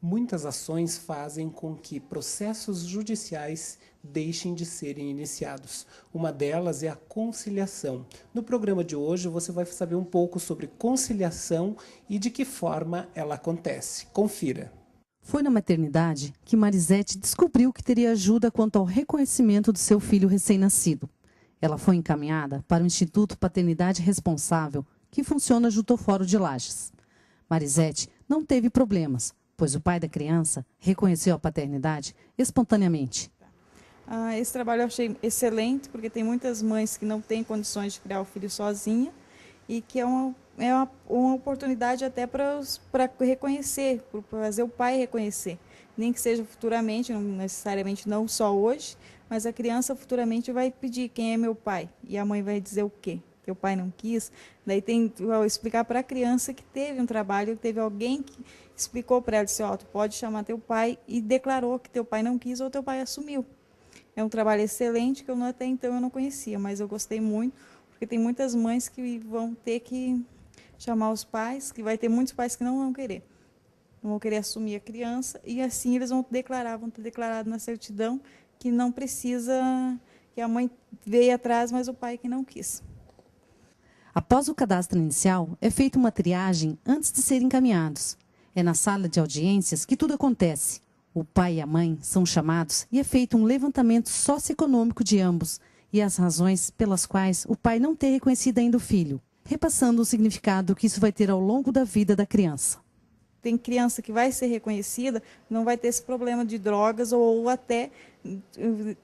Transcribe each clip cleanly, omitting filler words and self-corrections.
Muitas ações fazem com que processos judiciais deixem de serem iniciados. Uma delas é a conciliação. No programa de hoje você vai saber um pouco sobre conciliação e de que forma ela acontece. Confira. Foi na maternidade que Marisete descobriu que teria ajuda quanto ao reconhecimento do seu filho recém-nascido. Ela foi encaminhada para o Instituto Paternidade Responsável, que funciona junto ao Fórum de Lages. Marisete não teve problemas, pois o pai da criança reconheceu a paternidade espontaneamente. Esse trabalho eu achei excelente, porque tem muitas mães que não têm condições de criar o filho sozinha e que é uma oportunidade até para reconhecer, para fazer o pai reconhecer. Nem que seja futuramente, não necessariamente não só hoje, mas a criança futuramente vai pedir quem é meu pai e a mãe vai dizer o quê? Teu pai não quis. Daí tem que explicar para a criança que teve um trabalho, que teve alguém que explicou para ela, disse, tu pode chamar teu pai, e declarou que teu pai não quis ou teu pai assumiu. É um trabalho excelente que até então eu não conhecia, mas eu gostei muito, porque tem muitas mães que vão ter que chamar os pais, que vai ter muitos pais que não vão querer assumir a criança, e assim eles vão ter declarado na certidão que não precisa, que a mãe veio atrás, mas o pai que não quis. Após o cadastro inicial, é feita uma triagem antes de serem encaminhados. É na sala de audiências que tudo acontece. O pai e a mãe são chamados e é feito um levantamento socioeconômico de ambos e as razões pelas quais o pai não tem reconhecido ainda o filho, repassando o significado que isso vai ter ao longo da vida da criança. Tem criança que vai ser reconhecida, não vai ter esse problema de drogas ou até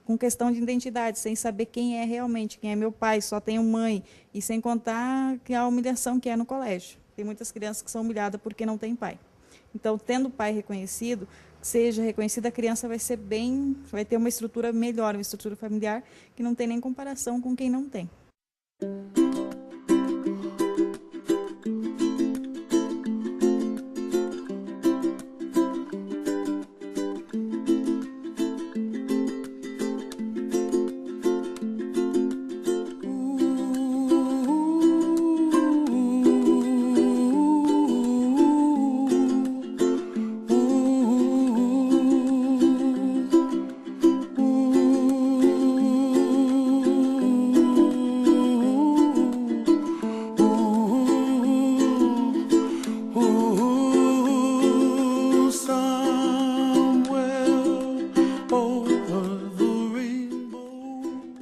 com questão de identidade, sem saber quem é realmente, quem é meu pai, só tenho mãe, e sem contar que a humilhação que é no colégio. Tem muitas crianças que são humilhadas porque não tem pai. Então, tendo o pai reconhecido, seja reconhecida, a criança vai ter uma estrutura melhor, uma estrutura familiar que não tem nem comparação com quem não tem.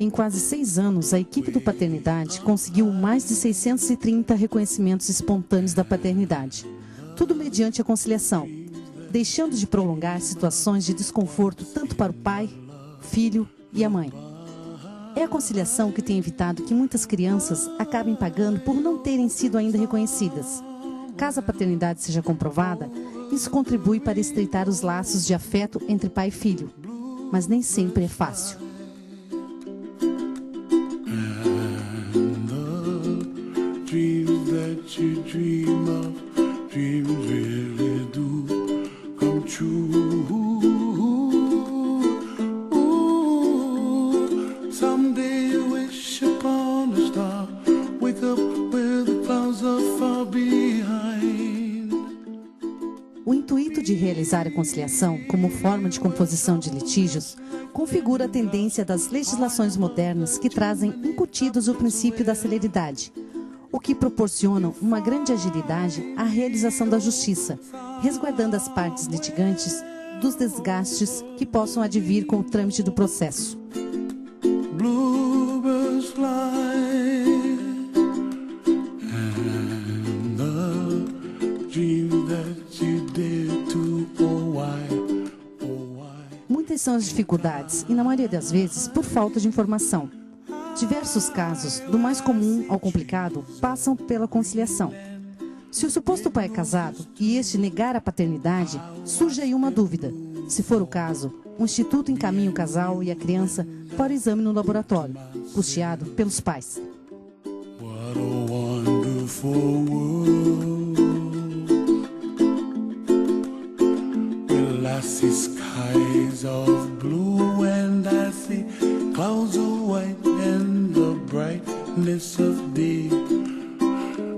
Em quase 6 anos, a equipe do Paternidade conseguiu mais de 630 reconhecimentos espontâneos da paternidade. Tudo mediante a conciliação, deixando de prolongar situações de desconforto tanto para o pai, filho e a mãe. É a conciliação que tem evitado que muitas crianças acabem pagando por não terem sido ainda reconhecidas. Caso a paternidade seja comprovada, isso contribui para estreitar os laços de afeto entre pai e filho, mas nem sempre é fácil. Dreams that you dream of, dreams really do come true. Ooh, someday you wish upon a star, wake up where the clouds are far behind. O intuito de realizar a conciliação como forma de composição de litígios configura a tendência das legislações modernas que trazem incutidos o princípio da celeridade, o que proporciona uma grande agilidade à realização da justiça, resguardando as partes litigantes dos desgastes que possam advir com o trâmite do processo. Bluebirds fly, and the dream that you dare to, oh why, oh why. Muitas são as dificuldades e, na maioria das vezes, por falta de informação. Diversos casos, do mais comum ao complicado, passam pela conciliação. Se o suposto pai é casado e este negar a paternidade, surge aí uma dúvida. Se for o caso, o Instituto encaminha o casal e a criança para o exame no laboratório, custeado pelos pais. What a wonderful world. Well, I see skies of blue and I see clouds of white and the brightness of day.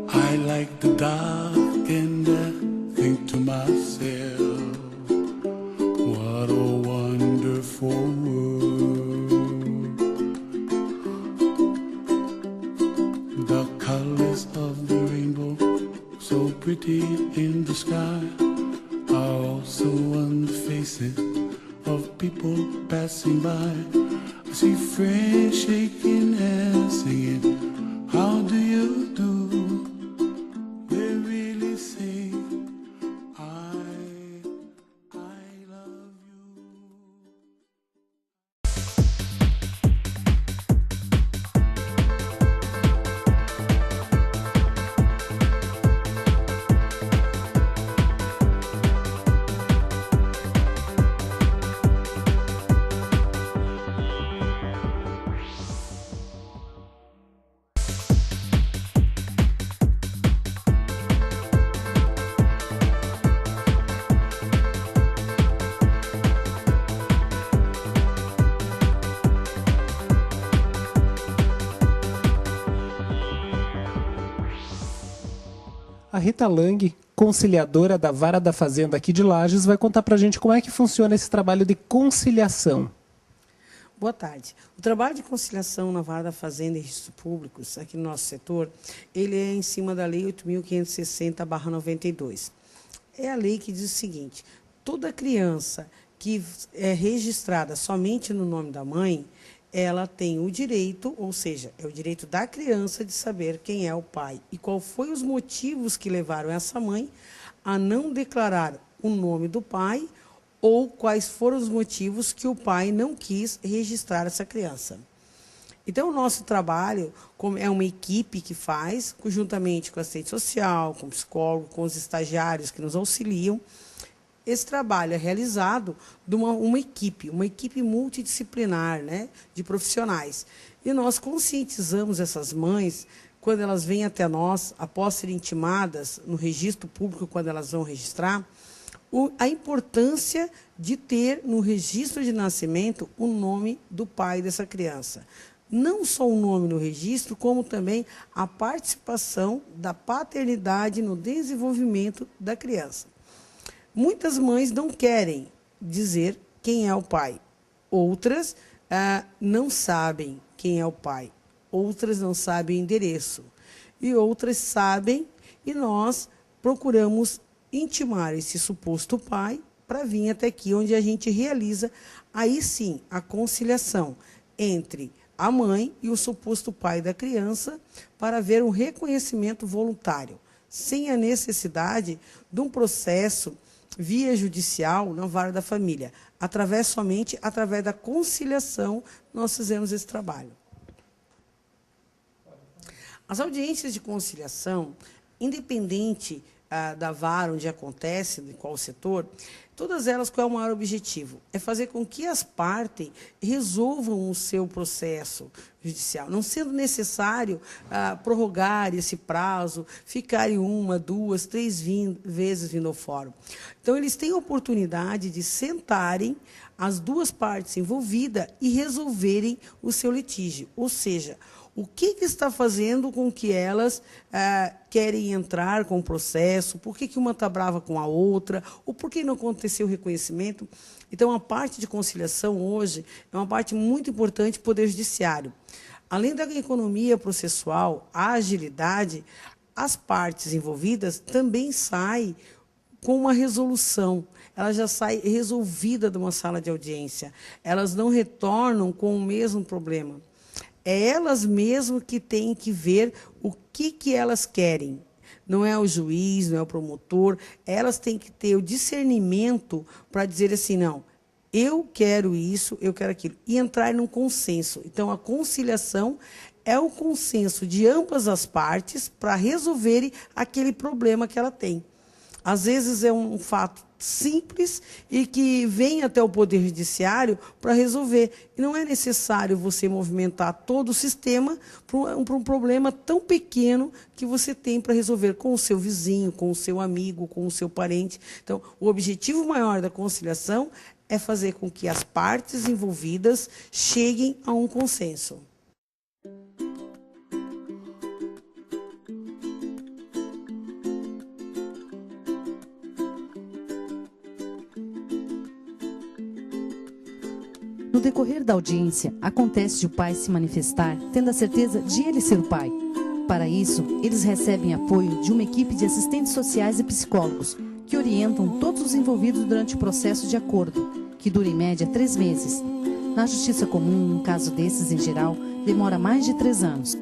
I like the dark and I think to myself, I also on the faces of people passing by. I see friends shaking hands, singing, how do you do? They really say, I love you. A Rita Lang, conciliadora da Vara da Fazenda aqui de Lages, vai contar para a gente como é que funciona esse trabalho de conciliação. Boa tarde. O trabalho de conciliação na Vara da Fazenda e Registros Públicos, aqui no nosso setor, ele é em cima da Lei 8.560/92. É a lei que diz o seguinte: toda criança que é registrada somente no nome da mãe, ela tem o direito, ou seja, é o direito da criança de saber quem é o pai e qual foi os motivos que levaram essa mãe a não declarar o nome do pai ou quais foram os motivos que o pai não quis registrar essa criança. Então, o nosso trabalho é uma equipe que faz, conjuntamente com a assistente social, com o psicólogo, com os estagiários que nos auxiliam. Esse trabalho é realizado de uma equipe multidisciplinar, né, de profissionais. E nós conscientizamos essas mães, quando elas vêm até nós, após serem intimadas no registro público, quando elas vão registrar, a importância de ter no registro de nascimento o nome do pai dessa criança. Não só o nome no registro, como também a participação da paternidade no desenvolvimento da criança. Muitas mães não querem dizer quem é o pai. Outras não sabem quem é o pai. Outras não sabem o endereço. E outras sabem, e nós procuramos intimar esse suposto pai para vir até aqui, onde a gente realiza, aí sim, a conciliação entre a mãe e o suposto pai da criança para haver um reconhecimento voluntário, sem a necessidade de um processo via judicial na Vara da Família. Somente através da conciliação, nós fizemos esse trabalho. As audiências de conciliação, independente da vara onde acontece, de qual setor, todas elas, qual é o maior objetivo? É fazer com que as partes resolvam o seu processo judicial, não sendo necessário prorrogar esse prazo, ficarem 1, 2, 3 vezes vindo ao fórum. Então, eles têm a oportunidade de sentarem as duas partes envolvidas e resolverem o seu litígio, ou seja, o que está fazendo com que elas querem entrar com o processo, por que uma está brava com a outra, ou por que não aconteceu o reconhecimento. Então, a parte de conciliação hoje é uma parte muito importante do Poder Judiciário. Além da economia processual, a agilidade, as partes envolvidas também saem com uma resolução. Ela já sai resolvida de uma sala de audiência. Elas não retornam com o mesmo problema. É elas mesmas que têm que ver o que elas querem. Não é o juiz, não é o promotor. Elas têm que ter o discernimento para dizer assim, não, eu quero isso, eu quero aquilo. E entrar num consenso. Então, a conciliação é o consenso de ambas as partes para resolverem aquele problema que ela tem. Às vezes é um fato simples e que vem até o Poder Judiciário para resolver. E não é necessário você movimentar todo o sistema para um problema tão pequeno que você tem para resolver com o seu vizinho, com o seu amigo, com o seu parente. Então, o objetivo maior da conciliação é fazer com que as partes envolvidas cheguem a um consenso. No decorrer da audiência, acontece de o pai se manifestar, tendo a certeza de ele ser o pai. Para isso, eles recebem apoio de uma equipe de assistentes sociais e psicólogos, que orientam todos os envolvidos durante o processo de acordo, que dura em média 3 meses. Na justiça comum, um caso desses, em geral, demora mais de 3 anos.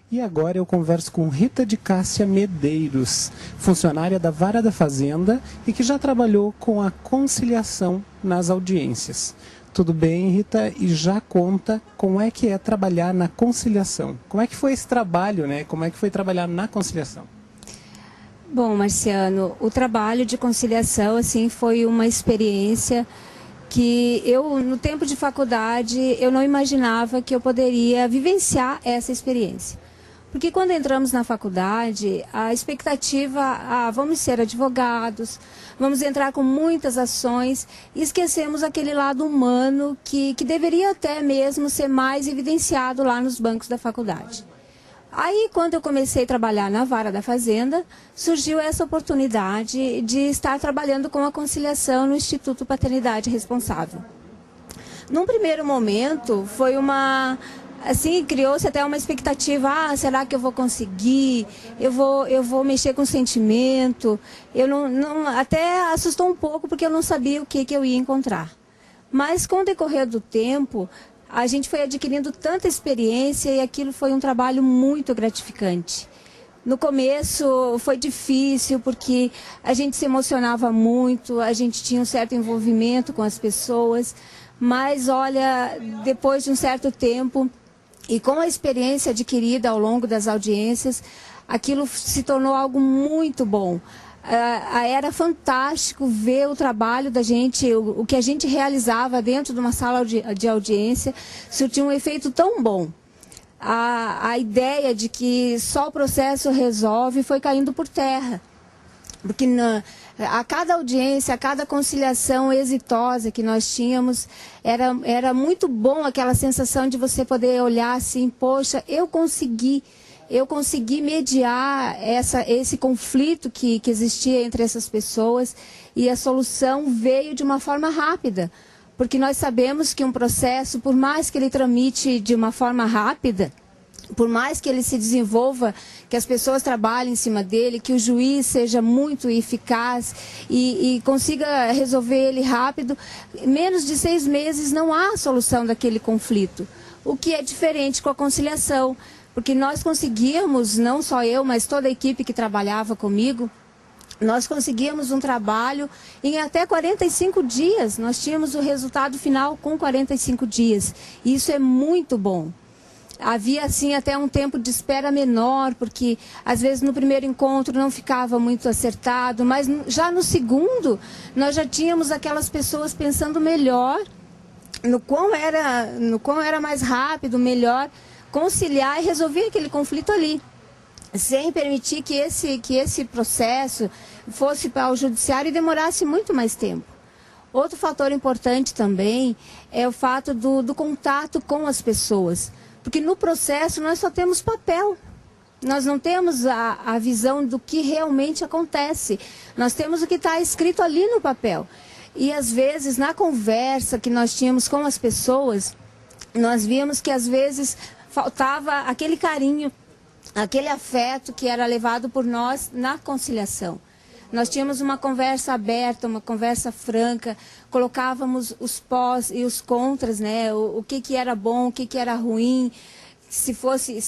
E agora eu converso com Rita de Cássia Medeiros, funcionária da Vara da Fazenda e que já trabalhou com a conciliação nas audiências. Tudo bem, Rita? E já conta como é que é trabalhar na conciliação. Como é que foi esse trabalho, né? Como é que foi trabalhar na conciliação? Bom, Marciano, o trabalho de conciliação assim, foi uma experiência que eu, no tempo de faculdade, eu não imaginava que eu poderia vivenciar essa experiência. Porque quando entramos na faculdade, a expectativa, vamos ser advogados, vamos entrar com muitas ações e esquecemos aquele lado humano que deveria até mesmo ser mais evidenciado lá nos bancos da faculdade. Aí, quando eu comecei a trabalhar na Vara da Fazenda, surgiu essa oportunidade de estar trabalhando com a conciliação no Instituto Paternidade Responsável. Num primeiro momento, foi assim, criou-se até uma expectativa, será que eu vou conseguir? Eu vou mexer com sentimento. Até assustou um pouco porque eu não sabia o que eu ia encontrar. Mas com o decorrer do tempo, a gente foi adquirindo tanta experiência e aquilo foi um trabalho muito gratificante. No começo foi difícil porque a gente se emocionava muito, a gente tinha um certo envolvimento com as pessoas, mas olha, depois de um certo tempo e com a experiência adquirida ao longo das audiências, aquilo se tornou algo muito bom. Era fantástico ver o trabalho da gente, o que a gente realizava dentro de uma sala de audiência, surtiu um efeito tão bom. A ideia de que só o processo resolve foi caindo por terra. Porque a cada audiência, a cada conciliação exitosa que nós tínhamos, era muito bom aquela sensação de você poder olhar assim, poxa, eu consegui mediar esse conflito que existia entre essas pessoas e a solução veio de uma forma rápida. Porque nós sabemos que um processo, por mais que ele tramite de uma forma rápida, por mais que ele se desenvolva, que as pessoas trabalhem em cima dele, que o juiz seja muito eficaz e consiga resolver ele rápido, menos de 6 meses não há solução daquele conflito. O que é diferente com a conciliação, porque nós conseguíamos, não só eu, mas toda a equipe que trabalhava comigo, nós conseguíamos um trabalho em até 45 dias. Nós tínhamos o resultado final com 45 dias. E isso é muito bom. Havia, assim, até um tempo de espera menor, porque, às vezes, no primeiro encontro não ficava muito acertado, mas já no segundo, nós já tínhamos aquelas pessoas pensando melhor, no quão era mais rápido, melhor conciliar e resolver aquele conflito ali, sem permitir que esse processo fosse para o judiciário e demorasse muito mais tempo. Outro fator importante também é o fato do contato com as pessoas. Porque no processo nós só temos papel, nós não temos a visão do que realmente acontece, nós temos o que está escrito ali no papel. E às vezes na conversa que nós tínhamos com as pessoas, nós víamos que às vezes faltava aquele carinho, aquele afeto que era levado por nós na conciliação. Nós tínhamos uma conversa aberta, uma conversa franca, colocávamos os pós e os contras, né? O que era bom, o que era ruim, se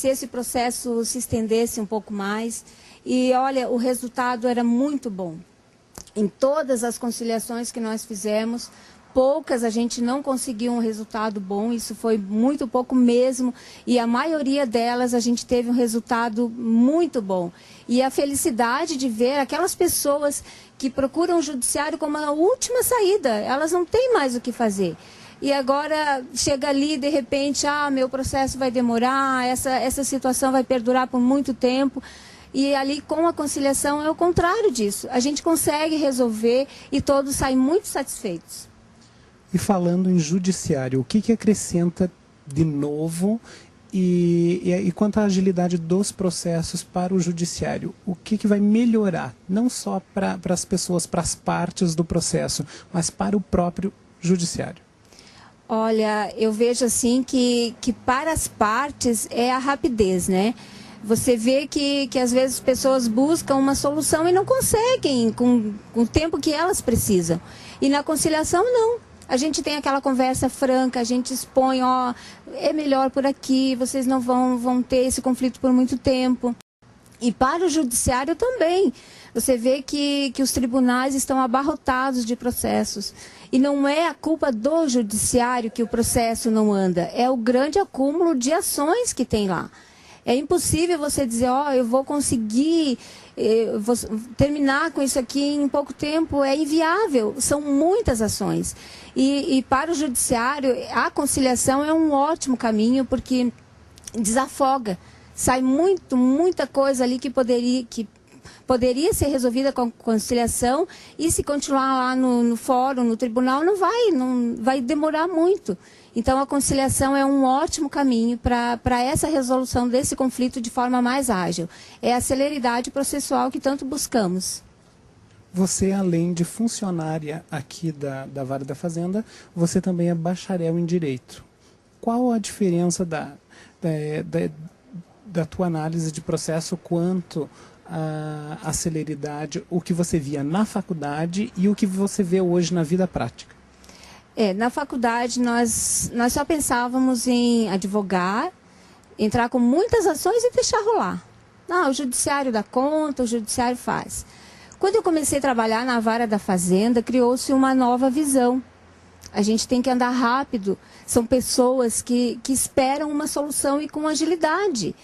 esse processo se estendesse um pouco mais. E olha, o resultado era muito bom. Em todas as conciliações que nós fizemos, poucas a gente não conseguiu um resultado bom, isso foi muito pouco mesmo, e a maioria delas a gente teve um resultado muito bom. E a felicidade de ver aquelas pessoas que procuram o judiciário como a última saída, elas não têm mais o que fazer. E agora chega ali, de repente, meu processo vai demorar, essa situação vai perdurar por muito tempo. E ali com a conciliação é o contrário disso. A gente consegue resolver e todos saem muito satisfeitos. E falando em judiciário, o que acrescenta de novo e quanto à agilidade dos processos para o judiciário? O que vai melhorar, não só para as pessoas, para as partes do processo, mas para o próprio judiciário? Olha, eu vejo assim que para as partes é a rapidez, né? Você vê que às vezes as pessoas buscam uma solução e não conseguem com o tempo que elas precisam. E na conciliação, não. A gente tem aquela conversa franca, a gente expõe, é melhor por aqui, vocês não vão ter esse conflito por muito tempo. E para o judiciário também. Você vê que os tribunais estão abarrotados de processos. E não é a culpa do judiciário que o processo não anda, é o grande acúmulo de ações que tem lá. É impossível você dizer, eu vou conseguir vou terminar com isso aqui em pouco tempo. É inviável, são muitas ações. E para o judiciário, a conciliação é um ótimo caminho, porque desafoga. Sai muita coisa ali que poderia ser resolvida com a conciliação, e se continuar lá no fórum, no tribunal, não vai demorar muito. Então, a conciliação é um ótimo caminho para essa resolução desse conflito de forma mais ágil. É a celeridade processual que tanto buscamos. Você, além de funcionária aqui da Vara da Fazenda, você também é bacharel em Direito. Qual a diferença da tua análise de processo quanto à celeridade, o que você via na faculdade e o que você vê hoje na vida prática? Na faculdade nós só pensávamos em advogar, entrar com muitas ações e deixar rolar. O judiciário dá conta, o judiciário faz. Quando eu comecei a trabalhar na Vara da Fazenda, criou-se uma nova visão. A gente tem que andar rápido. São pessoas que esperam uma solução e com agilidade.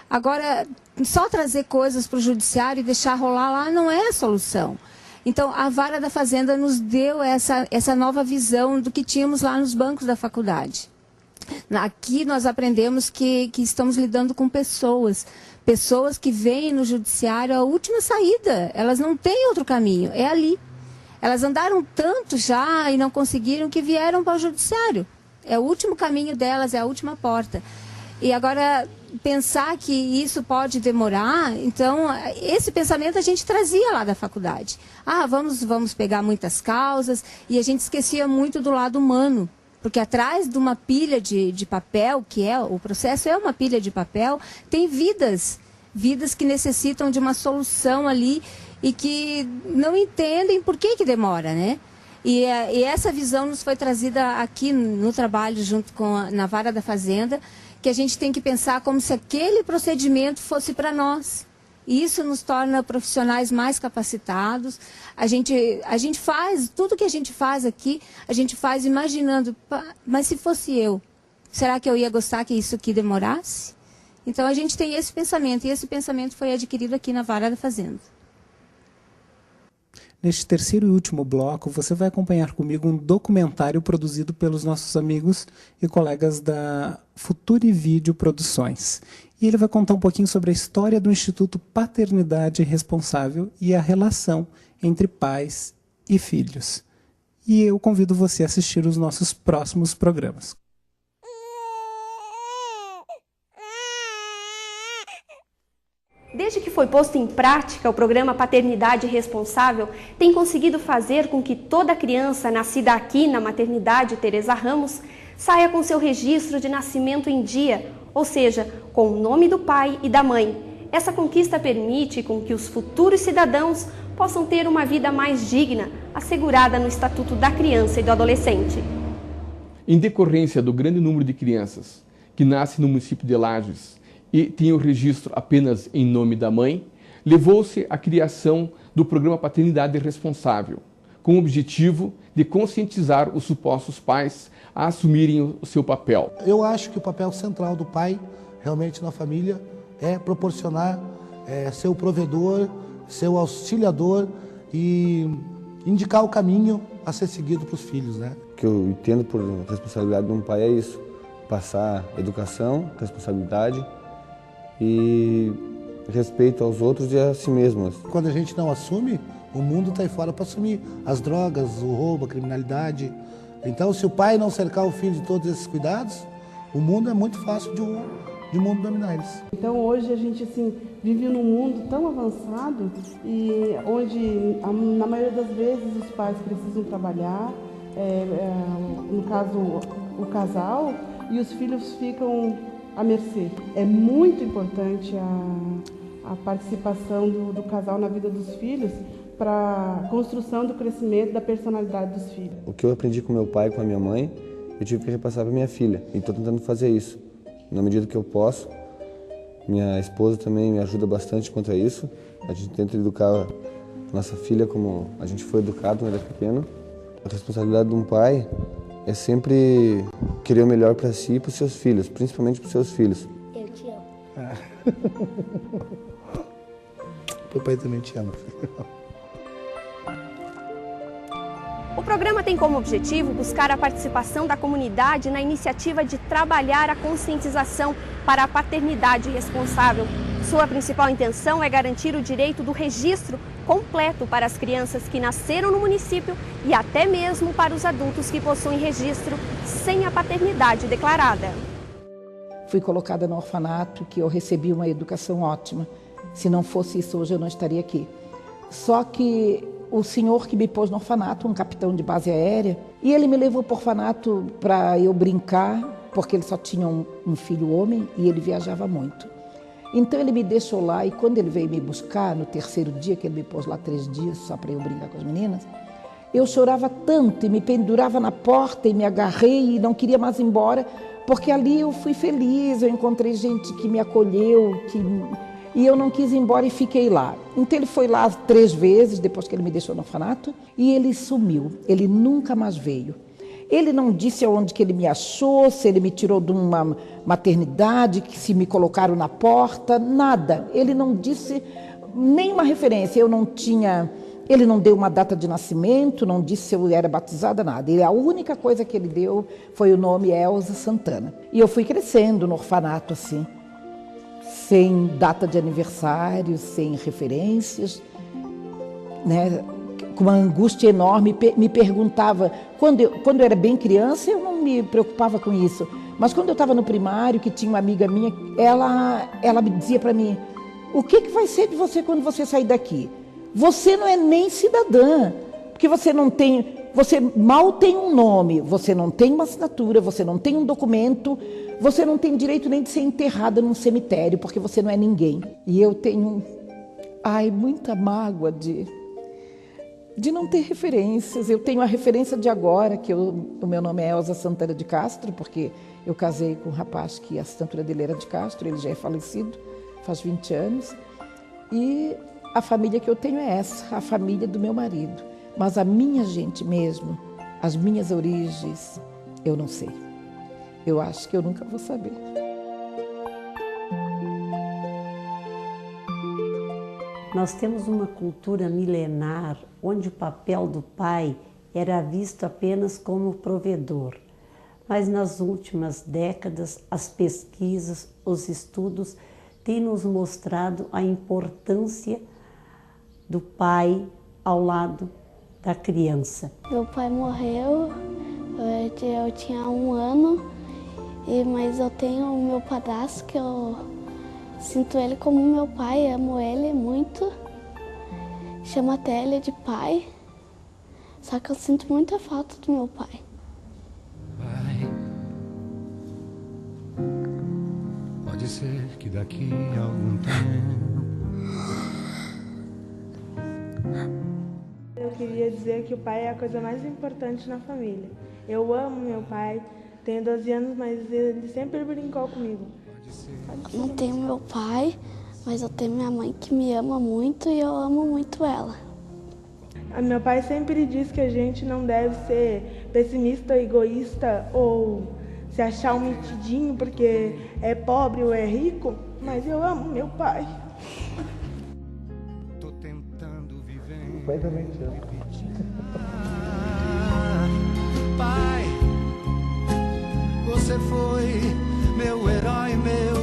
Agora, só trazer coisas para o judiciário e deixar rolar lá não é a solução. Então, a Vara da Fazenda nos deu essa nova visão do que tínhamos lá nos bancos da faculdade. Aqui nós aprendemos que estamos lidando com pessoas que vêm no judiciário a última saída. Elas não têm outro caminho, é ali. Elas andaram tanto já e não conseguiram que vieram para o judiciário. É o último caminho delas, é a última porta. E agora, pensar que isso pode demorar, então, esse pensamento a gente trazia lá da faculdade. Vamos pegar muitas causas, e a gente esquecia muito do lado humano. Porque atrás de uma pilha de papel, o processo é uma pilha de papel, tem vidas que necessitam de uma solução ali e que não entendem por que demora, né? E essa visão nos foi trazida aqui no trabalho junto na Vara da Fazenda, que a gente tem que pensar como se aquele procedimento fosse para nós. E isso nos torna profissionais mais capacitados. A gente faz, tudo que a gente faz aqui, a gente faz imaginando, mas se fosse eu, será que eu ia gostar que isso aqui demorasse? Então a gente tem esse pensamento, e esse pensamento foi adquirido aqui na Vara da Fazenda. Neste terceiro e último bloco, você vai acompanhar comigo um documentário produzido pelos nossos amigos e colegas da Futuri Vídeo Produções. E ele vai contar um pouquinho sobre a história do Instituto Paternidade Responsável e a relação entre pais e filhos. E eu convido você a assistir os nossos próximos programas. Desde que foi posto em prática o programa Paternidade Responsável, tem conseguido fazer com que toda criança nascida aqui na maternidade Teresa Ramos saia com seu registro de nascimento em dia, ou seja, com o nome do pai e da mãe. Essa conquista permite com que os futuros cidadãos possam ter uma vida mais digna, assegurada no Estatuto da Criança e do Adolescente. Em decorrência do grande número de crianças que nascem no município de Lages e tem o registro apenas em nome da mãe, levou-se à criação do programa Paternidade Responsável, com o objetivo de conscientizar os supostos pais a assumirem o seu papel. Eu acho que o papel central do pai, realmente na família, é proporcionar, ser o provedor, ser o auxiliador e indicar o caminho a ser seguido para os filhos, né? O que eu entendo por responsabilidade de um pai é isso, passar educação, responsabilidade e respeito aos outros e a si mesmo. Quando a gente não assume, o mundo está aí fora para assumir as drogas, o roubo, a criminalidade. Então, se o pai não cercar o filho de todos esses cuidados, o mundo é muito fácil de um mundo dominar eles. Então, hoje a gente vive num mundo tão avançado e onde, na maioria das vezes, os pais precisam trabalhar, no caso, o casal, e os filhos ficam à mercê. É muito importante a participação do casal na vida dos filhos para a construção do crescimento da personalidade dos filhos. O que eu aprendi com meu pai e com a minha mãe, eu tive que repassar para minha filha. E estou tentando fazer isso, na medida que eu posso. Minha esposa também me ajuda bastante quanto a isso. A gente tenta educar nossa filha como a gente foi educado quando era pequeno. A responsabilidade de um pai é sempre querer o melhor para si e para os seus filhos, principalmente para os seus filhos. Eu te amo. Papai também te ama. O programa tem como objetivo buscar a participação da comunidade na iniciativa de trabalhar a conscientização para a paternidade responsável. Sua principal intenção é garantir o direito do registro completo para as crianças que nasceram no município e até mesmo para os adultos que possuem registro sem a paternidade declarada. Fui colocada no orfanato, que eu recebi uma educação ótima. Se não fosse isso, hoje eu não estaria aqui. Só que o senhor que me pôs no orfanato, um capitão de base aérea, e ele me levou para o orfanato para eu brincar, porque ele só tinha um filho homem e ele viajava muito. Então ele me deixou lá e quando ele veio me buscar, no terceiro dia, que ele me pôs lá 3 dias só para eu brincar com as meninas, eu chorava tanto e me pendurava na porta e me agarrei e não queria mais ir embora, porque ali eu fui feliz, eu encontrei gente que me acolheu, e eu não quis ir embora e fiquei lá. Então ele foi lá 3 vezes, depois que ele me deixou no orfanato, e ele sumiu, ele nunca mais veio. Ele não disse aonde que ele me achou, se ele me tirou de uma maternidade, que se me colocaram na porta, nada. Ele não disse nenhuma referência, ele não deu uma data de nascimento, não disse se eu era batizada, nada. A única coisa que ele deu foi o nome Elza Santana. E eu fui crescendo no orfanato assim, sem data de aniversário, sem referências, né? Com uma angústia enorme, me perguntava, quando eu era bem criança, eu não me preocupava com isso, mas quando eu estava no primário, que tinha uma amiga minha, ela me dizia para mim, o que vai ser de você quando você sair daqui? Você não é nem cidadã, porque você mal tem um nome, você não tem uma assinatura, você não tem um documento, você não tem direito nem de ser enterrada num cemitério, porque você não é ninguém. E eu tenho, muita mágoa de não ter referências. Eu tenho a referência de agora, que o meu nome é Elza Santana de Castro, porque eu casei com um rapaz que a assinatura dele era de Castro, ele já é falecido, faz 20 anos. E a família que eu tenho é essa, a família do meu marido. Mas a minha gente mesmo, as minhas origens, eu não sei. Eu acho que eu nunca vou saber. Nós temos uma cultura milenar onde o papel do pai era visto apenas como provedor. Mas nas últimas décadas, as pesquisas, os estudos têm nos mostrado a importância do pai ao lado da criança. Meu pai morreu, eu tinha 1 ano, mas eu tenho o meu padrasto que eu sinto ele como meu pai, amo ele muito, chamo até ele de pai, só que eu sinto muita falta do meu pai. Pai, pode ser que daqui a algum tempo. Eu queria dizer que o pai é a coisa mais importante na família. Eu amo meu pai, tenho 12 anos, mas ele sempre brincou comigo. Eu não tenho meu pai, mas eu tenho minha mãe que me ama muito e eu amo muito ela. Meu pai sempre diz que a gente não deve ser pessimista, egoísta ou se achar um metidinho porque é pobre ou é rico, mas eu amo meu pai. Tô tentando viver. O pai também te ama. Pai, você foi meu herói, meu